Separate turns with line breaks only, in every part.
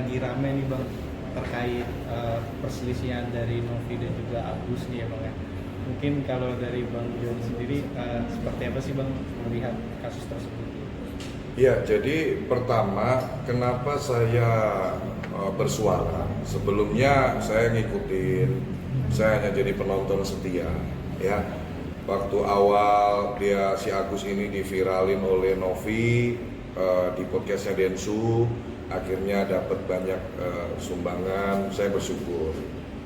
lagi rame nih Bang terkait perselisihan dari Novi dan juga Agus nih ya Bang ya. Mungkin kalau dari Bang John sendiri seperti apa sih Bang melihat kasus tersebut?
Ya, jadi pertama kenapa saya bersuara. Sebelumnya saya ngikutin, saya hanya jadi penonton setia ya. Waktu awal dia si Agus ini diviralin oleh Novi di podcastnya Densu, akhirnya dapat banyak sumbangan, saya bersyukur.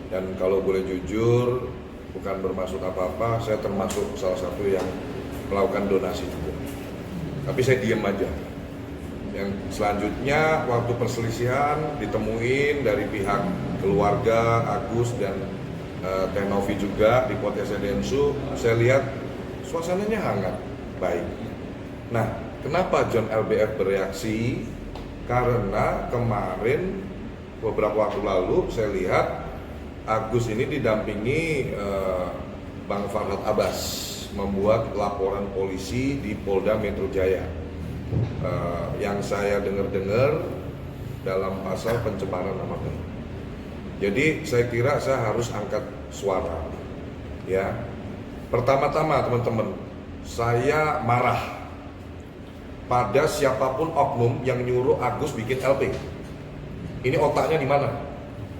Dan kalau boleh jujur, bukan bermaksud apa-apa, saya termasuk salah satu yang melakukan donasi juga. Tapi saya diam aja. Yang selanjutnya waktu perselisihan ditemuin dari pihak keluarga Agus dan Teh Novi juga di podcast Densu, saya lihat suasananya hangat, baik. Nah, kenapa John LBF bereaksi? Karena kemarin beberapa waktu lalu saya lihat Agus ini didampingi Bang Farhad Abbas membuat laporan polisi di Polda Metro Jaya. Yang saya dengar dalam pasal pencemaran nama baik. Jadi saya kira saya harus angkat suara. Ya, pertama-tama teman-teman, saya marah pada siapapun oknum yang nyuruh Agus bikin LP. Ini otaknya di mana?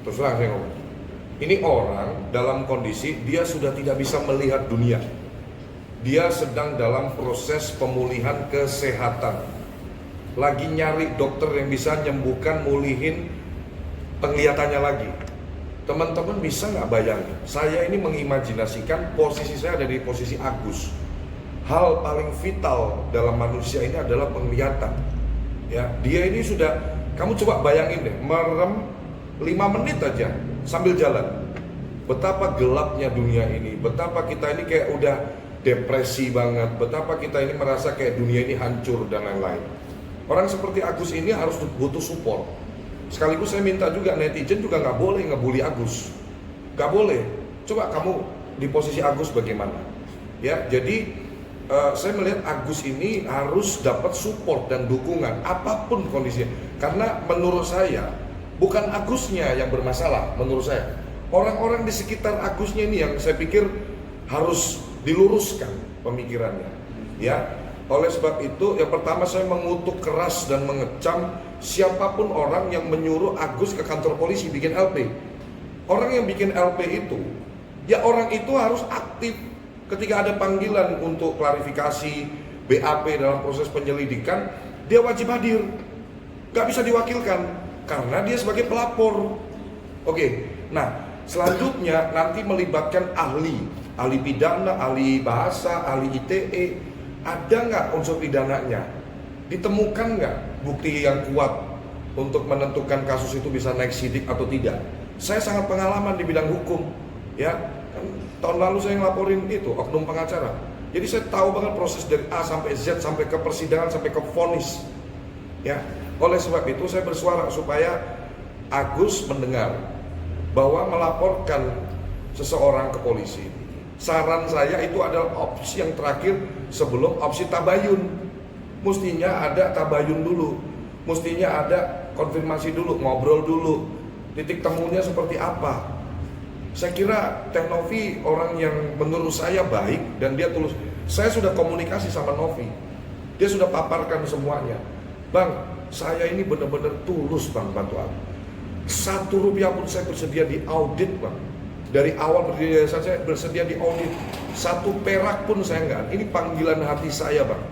Terus terang saya ngomong. Ini orang dalam kondisi dia sudah tidak bisa melihat dunia. Dia sedang dalam proses pemulihan kesehatan. Lagi nyari dokter yang bisa nyembuhkan, mulihin penglihatannya lagi. Teman-teman bisa nggak bayangin? Saya ini mengimajinasikan posisi saya ada di posisi Agus. Hal paling vital dalam manusia ini adalah penglihatan. Ya, dia ini sudah, kamu coba bayangin deh, merem 5 menit aja sambil jalan. Betapa gelapnya dunia ini, betapa kita ini kayak udah depresi banget, betapa kita ini merasa kayak dunia ini hancur dan lain-lain. Orang seperti Agus ini harus butuh support. Sekaligus saya minta juga netizen juga nggak boleh ngebully Agus, nggak boleh. Coba kamu di posisi Agus bagaimana? Ya, jadi saya melihat Agus ini harus dapat support dan dukungan apapun kondisinya. Karena menurut saya bukan Agusnya yang bermasalah, menurut saya orang-orang di sekitar Agusnya ini yang saya pikir harus diluruskan pemikirannya. Ya, oleh sebab itu yang pertama saya mengutuk keras dan mengecam siapapun orang yang menyuruh Agus ke kantor polisi bikin LP. Orang yang bikin LP itu, ya orang itu harus aktif ketika ada panggilan untuk klarifikasi BAP dalam proses penyelidikan, dia wajib hadir. Gak bisa diwakilkan karena dia sebagai pelapor. Oke, nah selanjutnya nanti melibatkan ahli pidana, ahli bahasa, ahli ITE. Ada nggak unsur pidananya? Ditemukan nggak bukti yang kuat untuk menentukan kasus itu bisa naik sidik atau tidak? Saya sangat pengalaman di bidang hukum, ya. Tahun lalu saya ngelaporin itu oknum pengacara. Jadi saya tahu banget proses dari A sampai Z sampai ke persidangan sampai ke vonis. Ya, oleh sebab itu saya bersuara supaya Agus mendengar bahwa melaporkan seseorang ke polisi. Saran saya itu adalah opsi yang terakhir sebelum opsi tabayun. Mestinya ada tabayun dulu, mestinya ada konfirmasi dulu, ngobrol dulu, titik temunya seperti apa. Saya kira Teh Novi orang yang menurut saya baik dan dia tulus. Saya sudah komunikasi sama Novi, dia sudah paparkan semuanya. Bang, saya ini benar-benar tulus bang bantu aku. 1 rupiah pun saya bersedia di audit bang. Dari awal berdiri saya bersedia di audit. 1 perak pun saya enggak. Ini panggilan hati saya bang.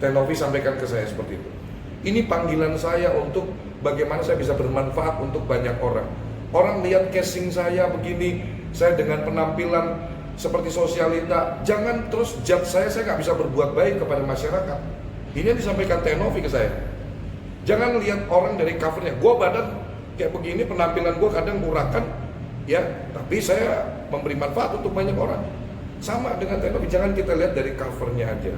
Teh Novi sampaikan ke saya seperti itu. Ini panggilan saya untuk bagaimana saya bisa bermanfaat untuk banyak orang. Orang lihat casing saya begini, saya dengan penampilan seperti sosialita, jangan terus judge saya nggak bisa berbuat baik kepada masyarakat. Ini yang disampaikan Teh Novi ke saya. Jangan lihat orang dari covernya, gue badan kayak begini, penampilan gue kadang urakan, ya, tapi saya memberi manfaat untuk banyak orang. Sama dengan Teh Novi, jangan kita lihat dari covernya aja.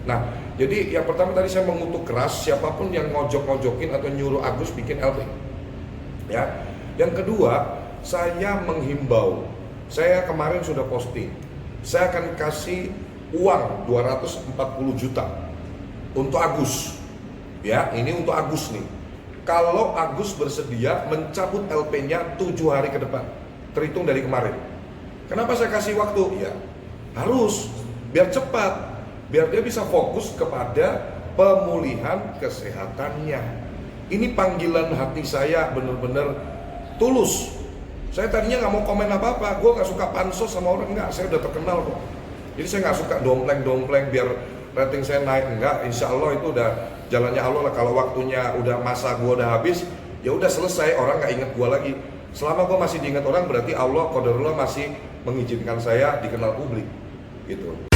Nah, jadi yang pertama tadi saya mengutuk keras siapapun yang ngojok-ngojokin atau nyuruh Agus bikin LP. Ya. Yang kedua, saya menghimbau. Saya kemarin sudah posting. Saya akan kasih uang 240 juta untuk Agus. Ya, ini untuk Agus nih. kalau Agus bersedia mencabut LP-nya 7 hari ke depan, terhitung dari kemarin. Kenapa saya kasih waktu? Ya harus, biar cepat, biar dia bisa fokus kepada pemulihan kesehatannya. Ini panggilan hati saya benar-benar tulus. Saya tadinya nggak mau komen apa-apa, gue nggak suka pansos sama orang, nggak, saya udah terkenal kok. Jadi saya nggak suka dompleng-dompleng biar rating saya naik, enggak. Insya Allah itu udah jalannya Allah lah. Kalau waktunya udah, masa gue udah habis, ya udah selesai, orang nggak inget gue lagi. Selama gue masih diingat orang, berarti Allah qadarullah masih mengizinkan saya dikenal publik gitu.